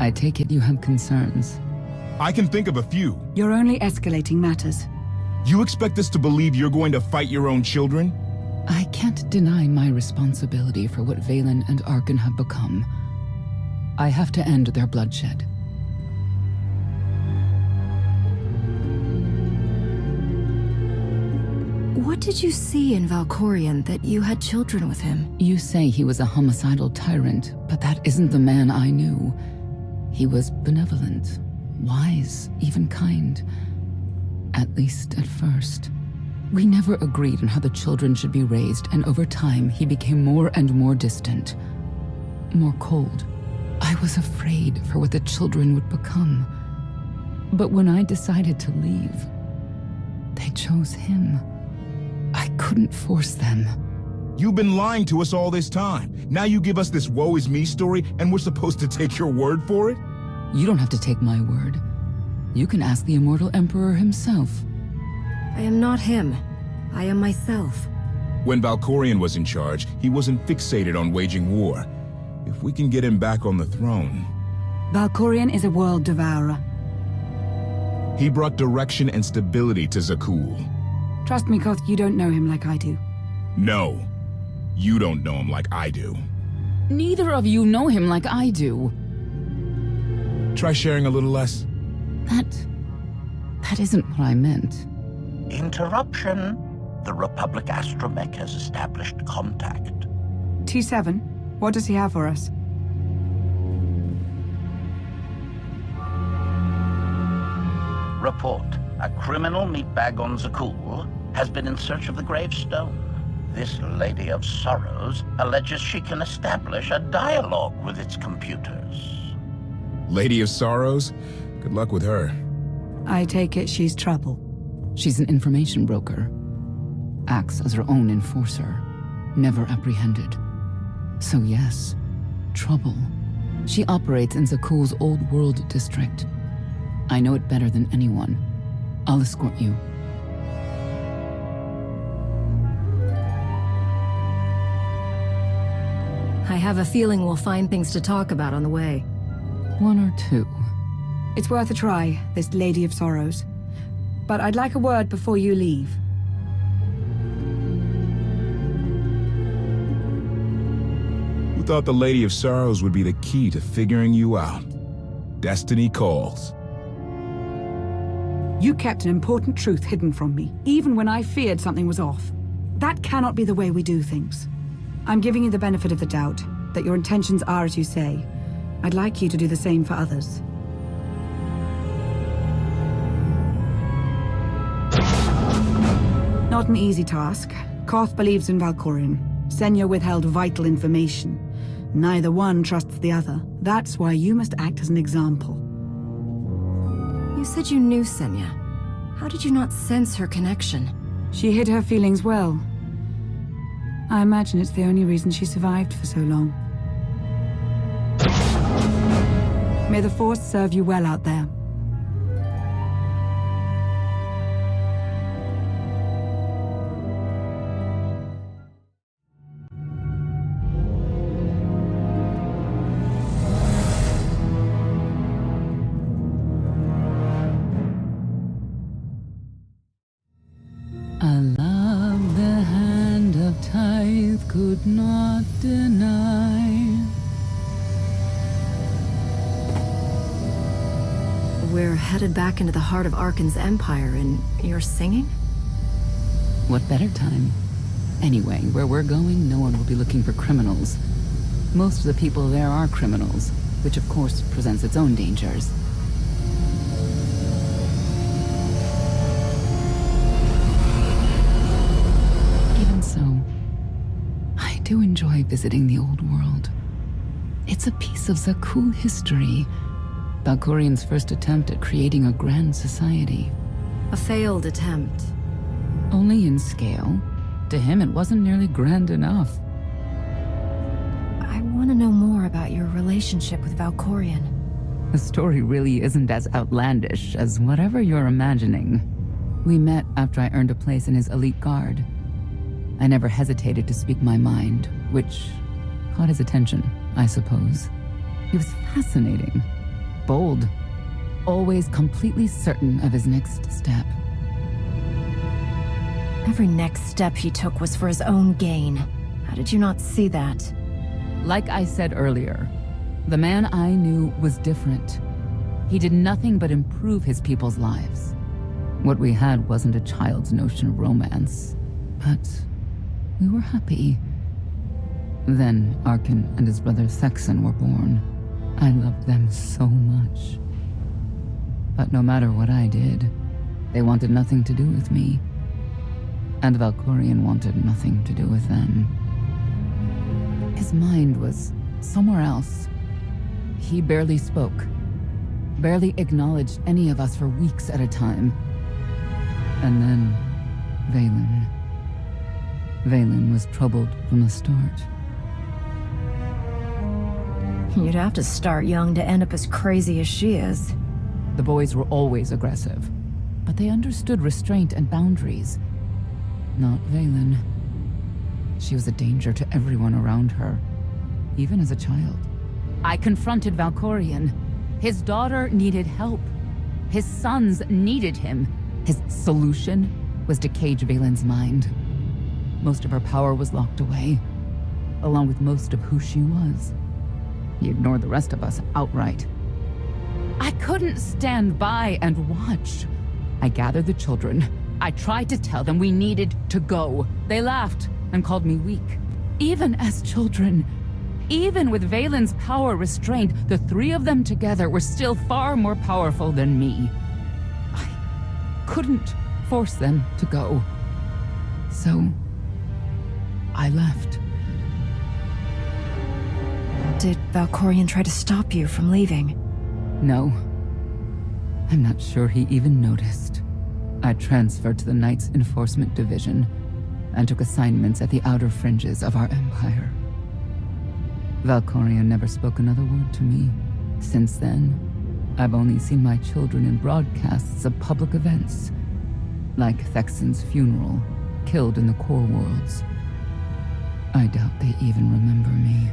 I take it you have concerns. I can think of a few. You're only escalating matters. You expect us to believe you're going to fight your own children? I can't deny my responsibility for what Valen and Arkan have become. I have to end their bloodshed. What did you see in Valkorion that you had children with him? You say he was a homicidal tyrant, but that isn't the man I knew. He was benevolent, wise, even kind. At least at first. We never agreed on how the children should be raised, and over time he became more and more distant. More cold. I was afraid for what the children would become. But when I decided to leave, they chose him. I couldn't force them. You've been lying to us all this time. Now you give us this woe is me story and we're supposed to take your word for it? You don't have to take my word. You can ask the Immortal Emperor himself. I am not him. I am myself. When Valkorion was in charge, he wasn't fixated on waging war. If we can get him back on the throne... Valkorion is a world devourer. He brought direction and stability to Zakul. Trust me, Koth, you don't know him like I do. No, you don't know him like I do. Neither of you know him like I do. Try sharing a little less. That isn't what I meant. Interruption. The Republic astromech has established contact. T7, what does he have for us? Report. A criminal meatbag on Zakul has been in search of the gravestone. This Lady of Sorrows alleges she can establish a dialogue with its computers. Lady of Sorrows? Good luck with her. I take it she's trouble. She's an information broker. Acts as her own enforcer. Never apprehended. So yes, trouble. She operates in Zakul's Old World district. I know it better than anyone. I'll escort you. I have a feeling we'll find things to talk about on the way. One or two. It's worth a try, this Lady of Sorrows. But I'd like a word before you leave. Who thought the Lady of Sorrows would be the key to figuring you out? Destiny calls. You kept an important truth hidden from me, even when I feared something was off. That cannot be the way we do things. I'm giving you the benefit of the doubt, that your intentions are as you say. I'd like you to do the same for others. Not an easy task. Koth believes in Valkorion. Senya withheld vital information. Neither one trusts the other. That's why you must act as an example. You said you knew Senya. How did you not sense her connection? She hid her feelings well. I imagine it's the only reason she survived for so long. May the Force serve you well out there. A love the hand of tithe could not deny. We're headed back into the heart of Arkan's empire, and you're singing? What better time? Anyway, where we're going, no one will be looking for criminals. Most of the people there are criminals, which of course presents its own dangers. Even so, I do enjoy visiting the old world. It's a piece of Zakul history. Valkorion's first attempt at creating a grand society. A failed attempt. Only in scale. To him, it wasn't nearly grand enough. I want to know more about your relationship with Valkorion. The story really isn't as outlandish as whatever you're imagining. We met after I earned a place in his elite guard. I never hesitated to speak my mind, which caught his attention, I suppose. He was fascinating. bold, always completely certain of his next step. Every next step he took was for his own gain. How did you not see that? Like I said earlier, the man I knew was different. He did nothing but improve his people's lives. What we had wasn't a child's notion of romance, but we were happy. Then Arkin and his brother Thexan were born. I loved them so much. But no matter what I did, they wanted nothing to do with me. And Valkorion wanted nothing to do with them. His mind was somewhere else. He barely spoke, barely acknowledged any of us for weeks at a time. And then, Vaylin. Vaylin was troubled from the start. You'd have to start young to end up as crazy as she is. The boys were always aggressive, but they understood restraint and boundaries. Not Vaylin. She was a danger to everyone around her, even as a child. I confronted Valkorion. His daughter needed help. His sons needed him. His solution was to cage Vaylin's mind. Most of her power was locked away, along with most of who she was. He ignored the rest of us outright. I couldn't stand by and watch. I gathered the children. I tried to tell them we needed to go. They laughed and called me weak. Even as children, even with Vaylin's power restrained, the three of them together were still far more powerful than me. I couldn't force them to go. So, I left. Did Valkorion try to stop you from leaving? No. I'm not sure he even noticed. I transferred to the Knights Enforcement Division and took assignments at the outer fringes of our empire. Valkorion never spoke another word to me. Since then, I've only seen my children in broadcasts of public events, like Thexan's funeral, killed in the Core Worlds. I doubt they even remember me.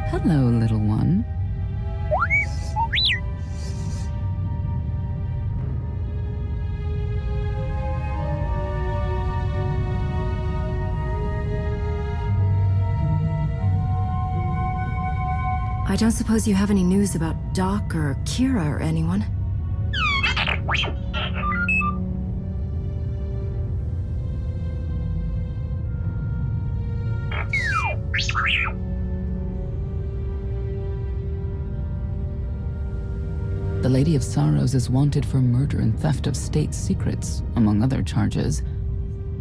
Hello, little one. I don't suppose you have any news about Doc or Kira or anyone? The Lady of Sorrows is wanted for murder and theft of state secrets, among other charges.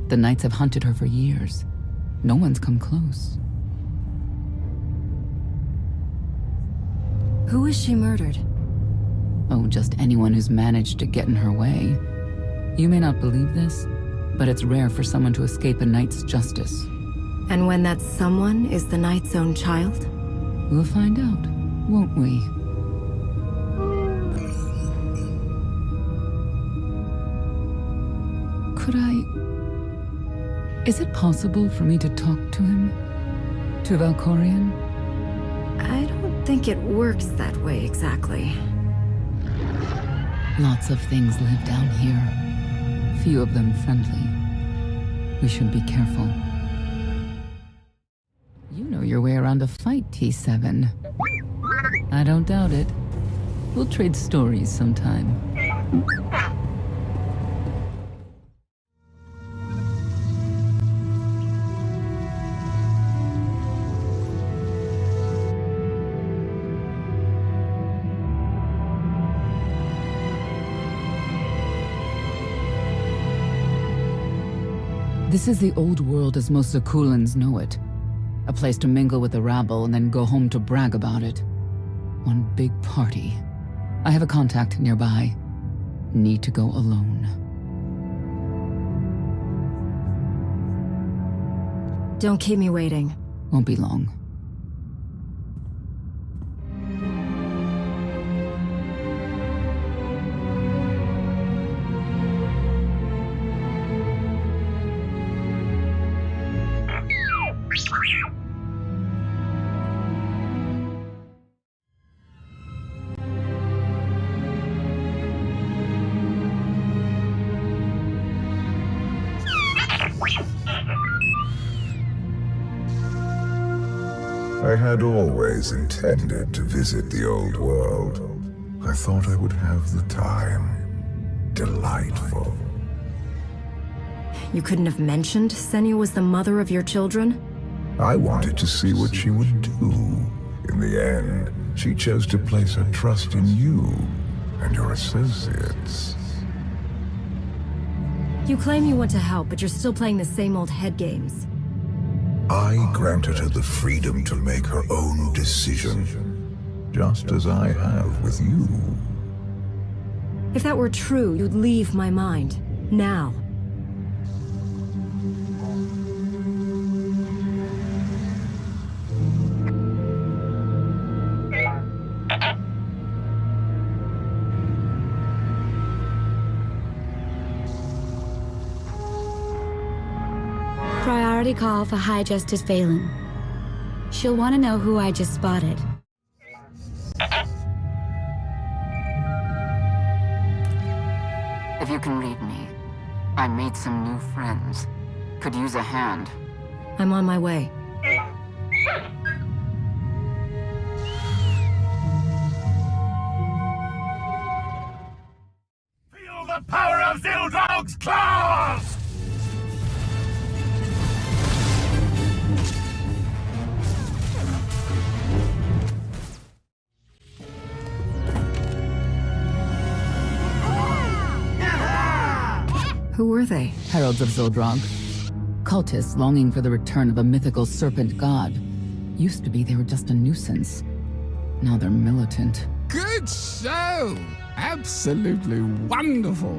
The Knights have hunted her for years. No one's come close. Who is she murdered? Oh, just anyone who's managed to get in her way. You may not believe this, but it's rare for someone to escape a knight's justice. And when that someone is the knight's own child? We'll find out, won't we? Could I... Is it possible for me to talk to him? To Valkorion? I don't think it works that way exactly. Lots of things live down here. Few of them friendly. We should be careful. You know your way around a fight, T7. I don't doubt it. We'll trade stories sometime. This is the old world as most Zakulans know it. A place to mingle with the rabble and then go home to brag about it. One big party. I have a contact nearby. Need to go alone. Don't keep me waiting. Won't be long. I had always intended to visit the old world. I thought I would have the time. Delightful. You couldn't have mentioned Senya was the mother of your children? I wanted to see what she would do. In the end, she chose to place her trust in you and your associates. You claim you want to help, but you're still playing the same old head games. I granted her the freedom to make her own decision, just as I have with you. If that were true, you'd leave my mind. Now. Priority call for High Justice Valen. She'll want to know who I just spotted. If you can read me, I made some new friends. Could use a hand. I'm on my way. Feel the power of Zildog's claws! Who were they? Heralds of Zildrog. Cultists longing for the return of a mythical serpent god. Used to be they were just a nuisance. Now they're militant. Good show! Absolutely wonderful.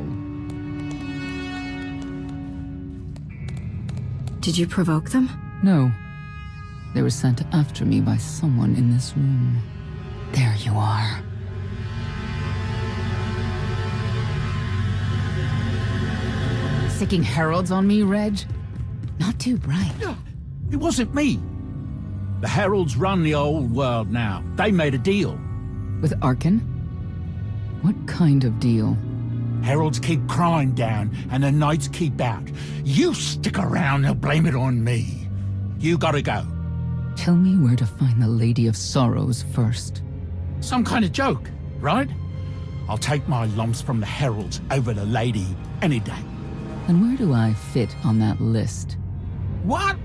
Did you provoke them? No. They were sent after me by someone in this room. There you are. Sicking heralds on me, Reg? Not too bright. It wasn't me. The heralds run the old world now. They made a deal. With Arkan? What kind of deal? Heralds keep crime down, and the knights keep out. You stick around, they'll blame it on me. You gotta go. Tell me where to find the Lady of Sorrows first. Some kind of joke, right? I'll take my lumps from the heralds over the lady any day. And where do I fit on that list? What?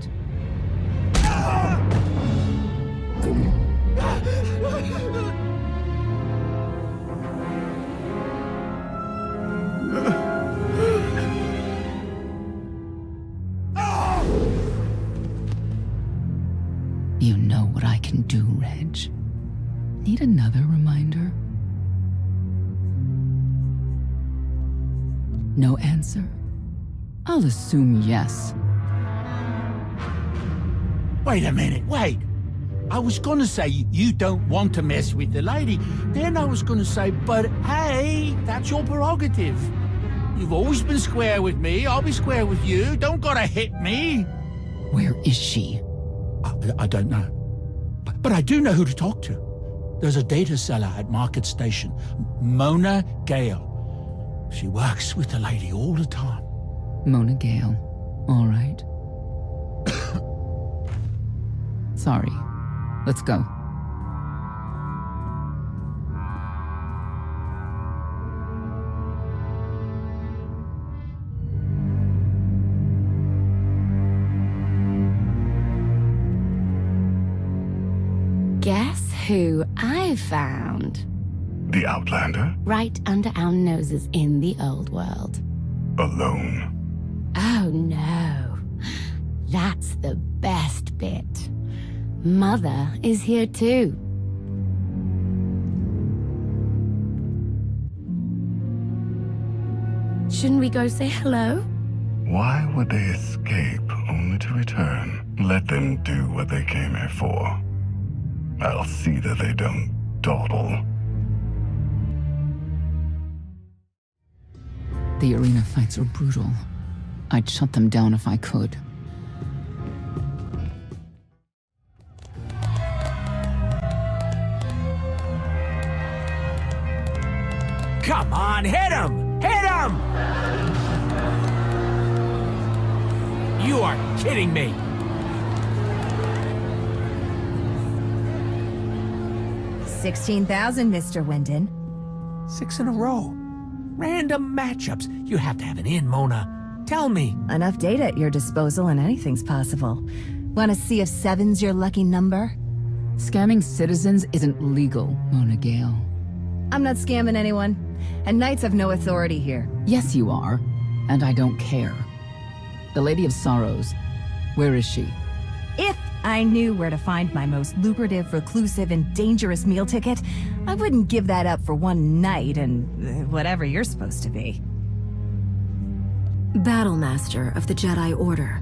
You know what I can do, Reg. Need another reminder? No answer? I'll assume yes. Wait a minute, wait. I was gonna say you don't want to mess with the lady. Then I was gonna say, but hey, that's your prerogative. You've always been square with me, I'll be square with you. Don't gotta hit me. Where is she? I don't know. But I do know who to talk to. There's a data seller at Market Station, Mona Gale. She works with the lady all the time. Mona Gale. All right. Sorry. Let's go. Guess who I found? The Outlander? Right under our noses in the old world. Alone. Oh no. That's the best bit. Mother is here too. Shouldn't we go say hello? Why would they escape only to return? Let them do what they came here for. I'll see that they don't dawdle. The arena fights are brutal. I'd shut them down if I could. on, hit him! Hit him! You are kidding me. $16,000, Mr. Wyndon. 6 in a row. Random matchups. You have to have an in, Mona. Tell me. Enough data at your disposal and anything's possible. Want to see if 7's your lucky number? Scamming citizens isn't legal, Mona Gale. I'm not scamming anyone. And knights have no authority here. Yes, you are. And I don't care. The Lady of Sorrows, where is she? If I knew where to find my most lucrative, reclusive, and dangerous meal ticket, I wouldn't give that up for one night and whatever you're supposed to be. Battlemaster of the Jedi Order.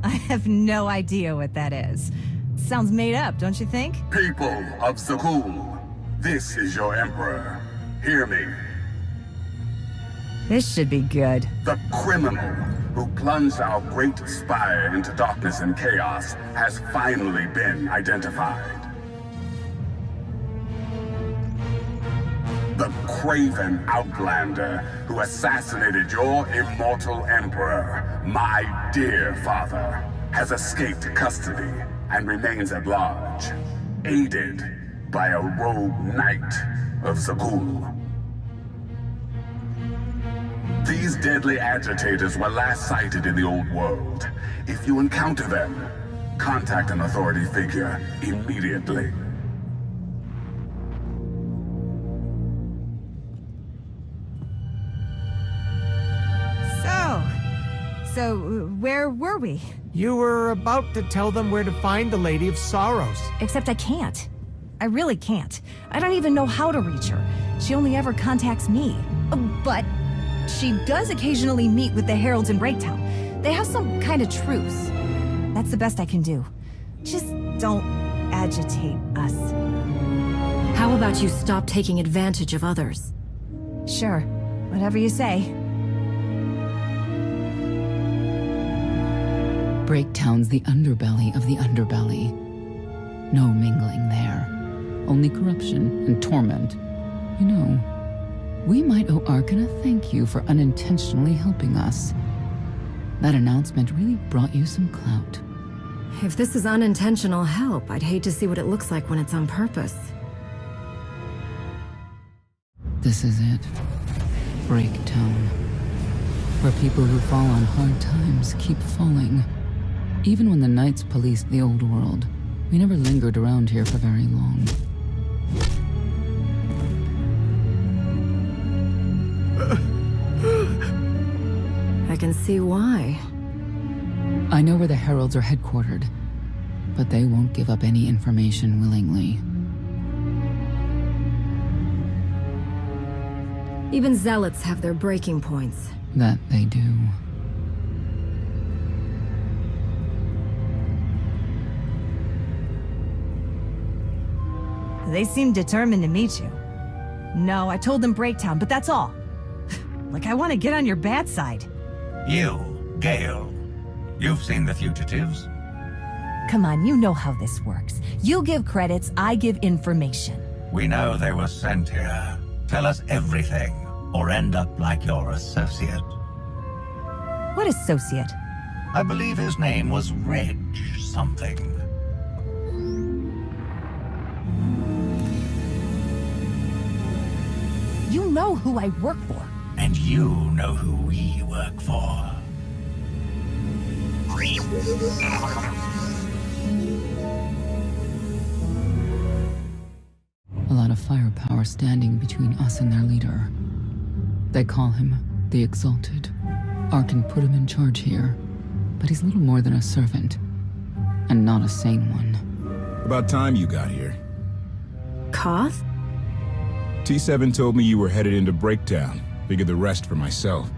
I have no idea what that is. Sounds made up, don't you think? People of Zakul, this is your Emperor. Hear me. This should be good. The criminal who plunged our great spire into darkness and chaos has finally been identified. The craven outlander who assassinated your immortal emperor, my dear father, has escaped custody and remains at large, aided by a rogue knight of Zakul. These deadly agitators were last sighted in the old world. If you encounter them, contact an authority figure immediately. So, where were we? You were about to tell them where to find the Lady of Sorrows. Except I can't. I really can't. I don't even know how to reach her. She only ever contacts me. But she does occasionally meet with the Heralds in Breaktown. They have some kind of truce. That's the best I can do. Just don't agitate us. How about you stop taking advantage of others? Sure. Whatever you say. Breaktown's the underbelly of the underbelly. No mingling there. Only corruption and torment. You know, we might owe Arkin a thank you for unintentionally helping us. That announcement really brought you some clout. If this is unintentional help, I'd hate to see what it looks like when it's on purpose. This is it. Breaktown. Where people who fall on hard times keep falling. Even when the Knights policed the old world, we never lingered around here for very long. I can see why. I know where the Heralds are headquartered, but they won't give up any information willingly. Even zealots have their breaking points. That they do. They seem determined to meet you. No, I told them Breaktown, but that's all. Like I want to get on your bad side. You, Gale. You've seen the fugitives? Come on, you know how this works. You give credits, I give information. We know they were sent here. Tell us everything, or end up like your associate. What associate? I believe his name was Reg something. You know who I work for. And you know who we work for. A lot of firepower standing between us and their leader. They call him the Exalted. Arkin put him in charge here, but he's little more than a servant, and not a sane one. About time you got here. Koth? T7 told me you were headed into Breaktown. Figured the rest for myself.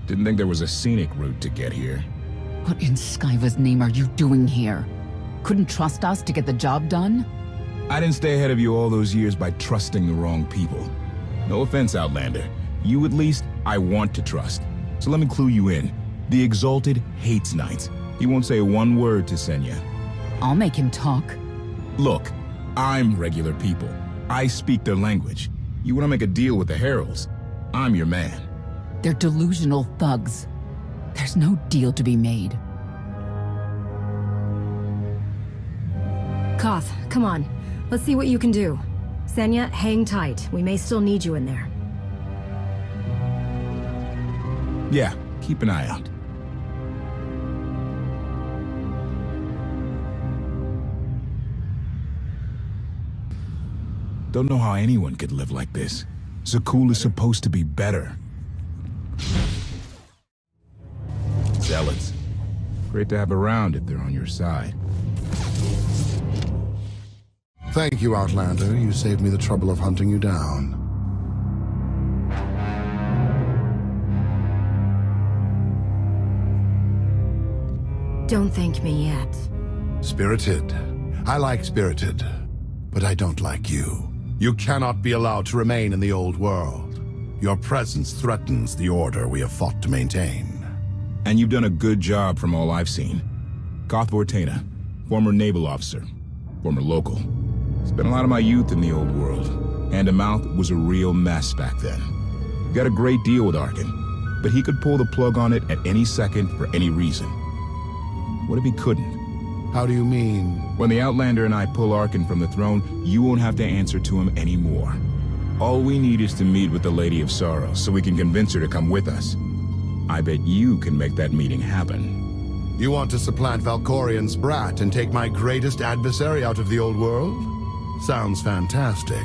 Didn't think there was a scenic route to get here. What in Skyva's name are you doing here? Couldn't trust us to get the job done? I didn't stay ahead of you all those years by trusting the wrong people. No offense, Outlander. You at least, I want to trust. So let me clue you in. The Exalted hates Knights. He won't say one word to Senya. I'll make him talk. Look, I'm regular people. I speak their language. You want to make a deal with the Heralds? I'm your man. They're delusional thugs. There's no deal to be made. Koth, come on. Let's see what you can do. Senya, hang tight. We may still need you in there. Yeah, keep an eye out. Don't know how anyone could live like this. Zakul is supposed to be better. Zealots. Great to have around if they're on your side. Thank you, Outlander. You saved me the trouble of hunting you down. Don't thank me yet. Spirited. I like Spirited, but I don't like you. You cannot be allowed to remain in the old world. Your presence threatens the order we have fought to maintain. And you've done a good job from all I've seen. KOTFE, former naval officer, former local. Spent a lot of my youth in the old world. Hand-to-mouth was a real mess back then. Got a great deal with Arkin, but he could pull the plug on it at any second for any reason. What if he couldn't? How do you mean? When the Outlander and I pull Arkin from the throne, you won't have to answer to him anymore. All we need is to meet with the Lady of Sorrow so we can convince her to come with us. I bet you can make that meeting happen. You want to supplant Valkorian's brat and take my greatest adversary out of the old world? Sounds fantastic.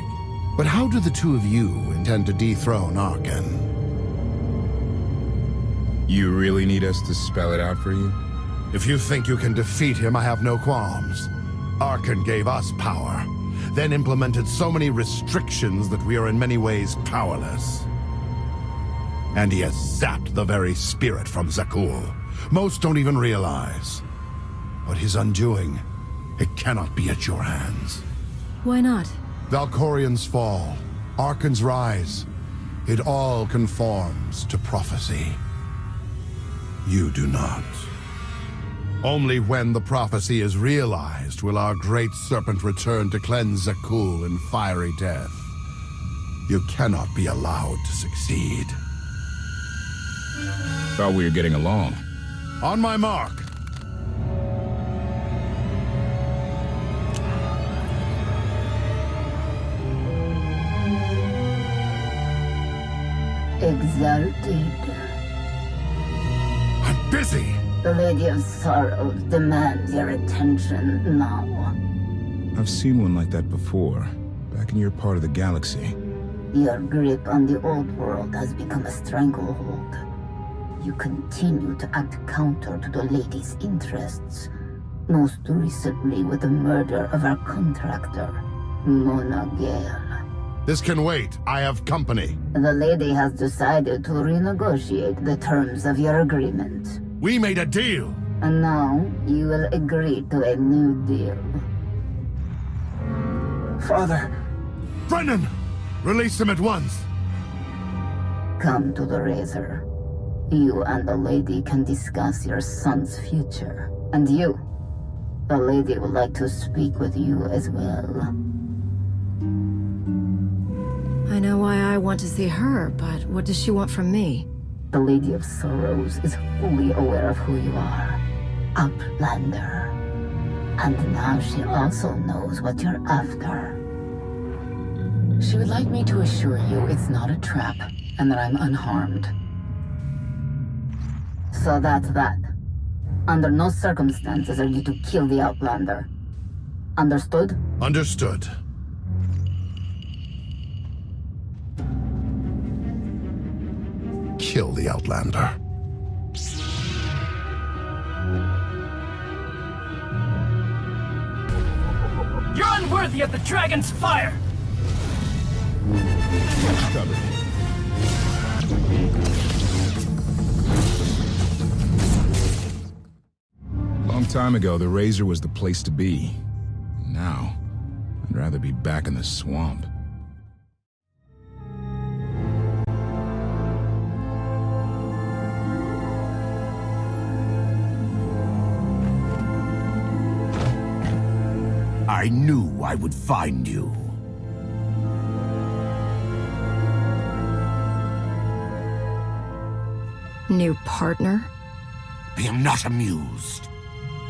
But how do the two of you intend to dethrone Arkin? You really need us to spell it out for you? If you think you can defeat him, I have no qualms. Arkin gave us power, then implemented so many restrictions that we are in many ways powerless. And he has zapped the very spirit from Zakul. Most don't even realize. But his undoing, it cannot be at your hands. Why not? Valkorian's fall, Arkin's rise, it all conforms to prophecy. You do not. Only when the prophecy is realized will our great serpent return to cleanse Zakul in fiery death. You cannot be allowed to succeed. Thought we were getting along. On my mark. Exalted. I'm busy. The Lady of Sorrow demands your attention now. I've seen one like that before, back in your part of the galaxy. Your grip on the old world has become a stranglehold. You continue to act counter to the Lady's interests, most recently with the murder of our contractor, Mona Gale. This can wait. I have company. The Lady has decided to renegotiate the terms of your agreement. We made a deal. And now you will agree to a new deal. Father! Brennan! Release him at once. Come to the Razor. You and the Lady can discuss your son's future. And you, the Lady would like to speak with you as well. I know why I want to see her, but what does she want from me? The Lady of Sorrows is fully aware of who you are. Outlander. And now she also knows what you're after. She would like me to assure you it's not a trap, and that I'm unharmed. So that's that. Under no circumstances are you to kill the Outlander. Understood? Understood. Kill the Outlander. You're unworthy of the dragon's fire! Covered. Long time ago, the Razor was the place to be. Now, I'd rather be back in the swamp. I knew I would find you. New partner? I am not amused.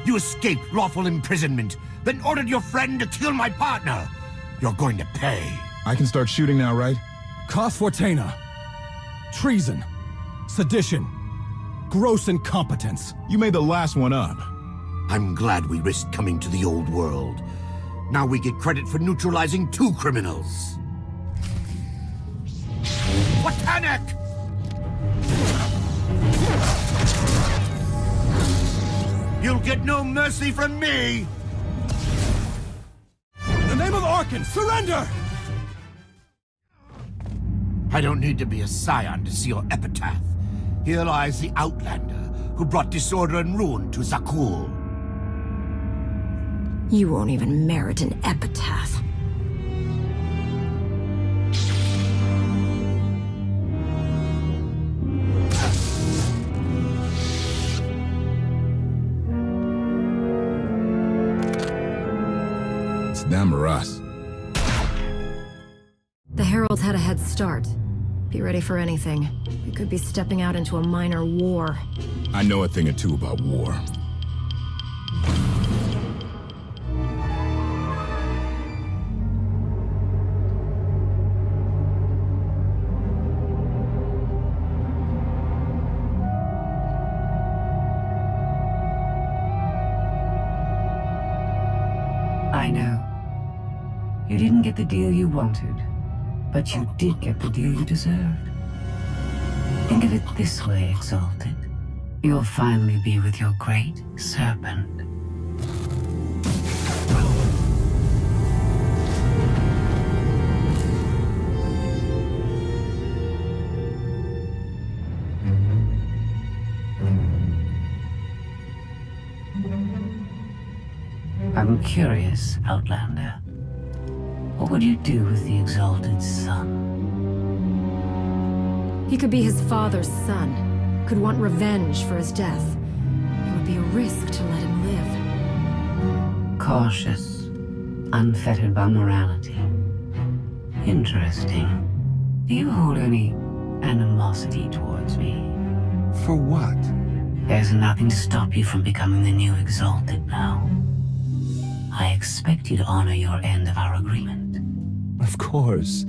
You escaped lawful imprisonment, then ordered your friend to kill my partner. You're going to pay. I can start shooting now, right? KOTFE. Treason. Sedition. Gross incompetence. You made the last one up. I'm glad we risked coming to the old world. Now we get credit for neutralizing 2 criminals. Botanic! You'll get no mercy from me! In the name of Arkan, surrender! I don't need to be a scion to see your epitaph. Here lies the Outlander, who brought disorder and ruin to Zakuul. You won't even merit an epitaph. It's them or us. The Heralds had a head start. Be ready for anything. We could be stepping out into a minor war. I know a thing or two about war. I know. You didn't get the deal you wanted, but you did get the deal you deserved. Think of it this way, Exalted. You'll finally be with your great serpent. I'm curious, Outlander. What would you do with the Exalted Son? He could be his father's son. Could want revenge for his death. It would be a risk to let him live. Cautious, unfettered by morality. Interesting. Do you hold any animosity towards me? For what? There's nothing to stop you from becoming the new Exalted now. I expect you to honor your end of our agreement. Of course.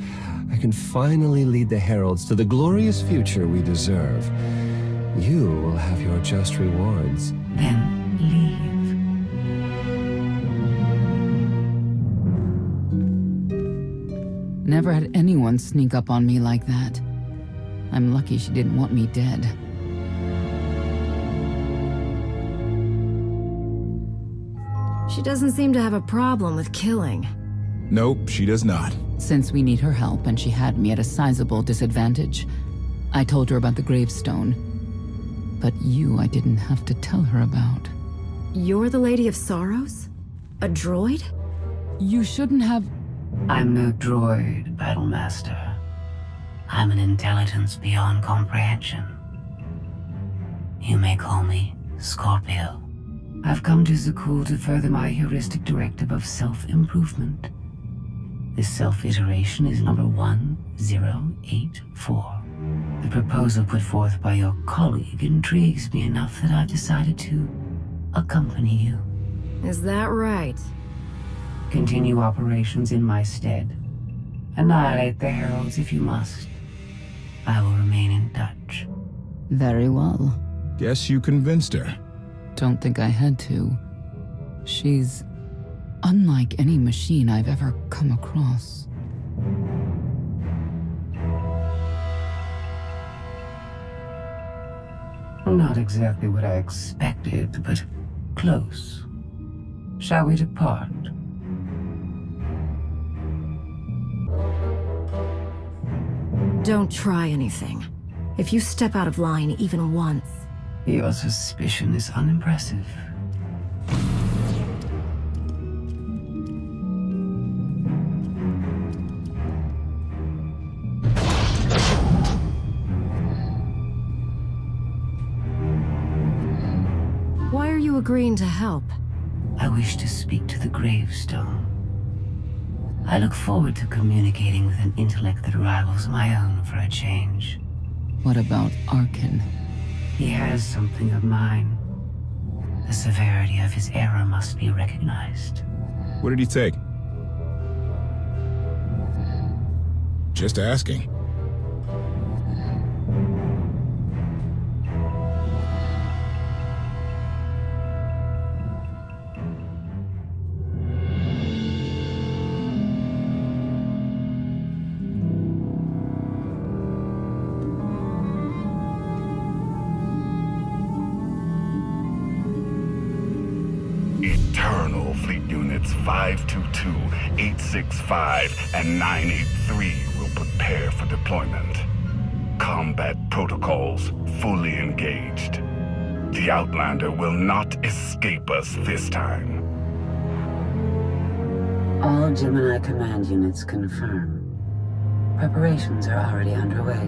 I can finally lead the Heralds to the glorious future we deserve. You will have your just rewards. Then leave. Never had anyone sneak up on me like that. I'm lucky she didn't want me dead. She doesn't seem to have a problem with killing. Nope, she does not. Since we need her help and she had me at a sizable disadvantage, I told her about the gravestone. But you I didn't have to tell her about. You're the Lady of Sorrows? A droid? You shouldn't have... I'm no droid, Battlemaster. I'm an intelligence beyond comprehension. You may call me Scorpio. I've come to Zakuul to further my heuristic directive of self-improvement. This self-iteration is number 1084. The proposal put forth by your colleague intrigues me enough that I've decided to accompany you. Is that right? Continue operations in my stead. Annihilate the Heralds if you must. I will remain in touch. Very well. Guess you convinced her. Don't think I had to. She's unlike any machine I've ever come across. Not exactly what I expected, but close. Shall we depart? Don't try anything. If you step out of line even once... Your suspicion is unimpressive. Why are you agreeing to help? I wish to speak to the gravestone. I look forward to communicating with an intellect that rivals my own for a change. What about Arkan? He has something of mine. The severity of his error must be recognized. What did he take? Just asking. Eternal Fleet Units 522, 865, and 983 will prepare for deployment. Combat protocols fully engaged. The Outlander will not escape us this time. All Gemini command units confirm. Preparations are already underway.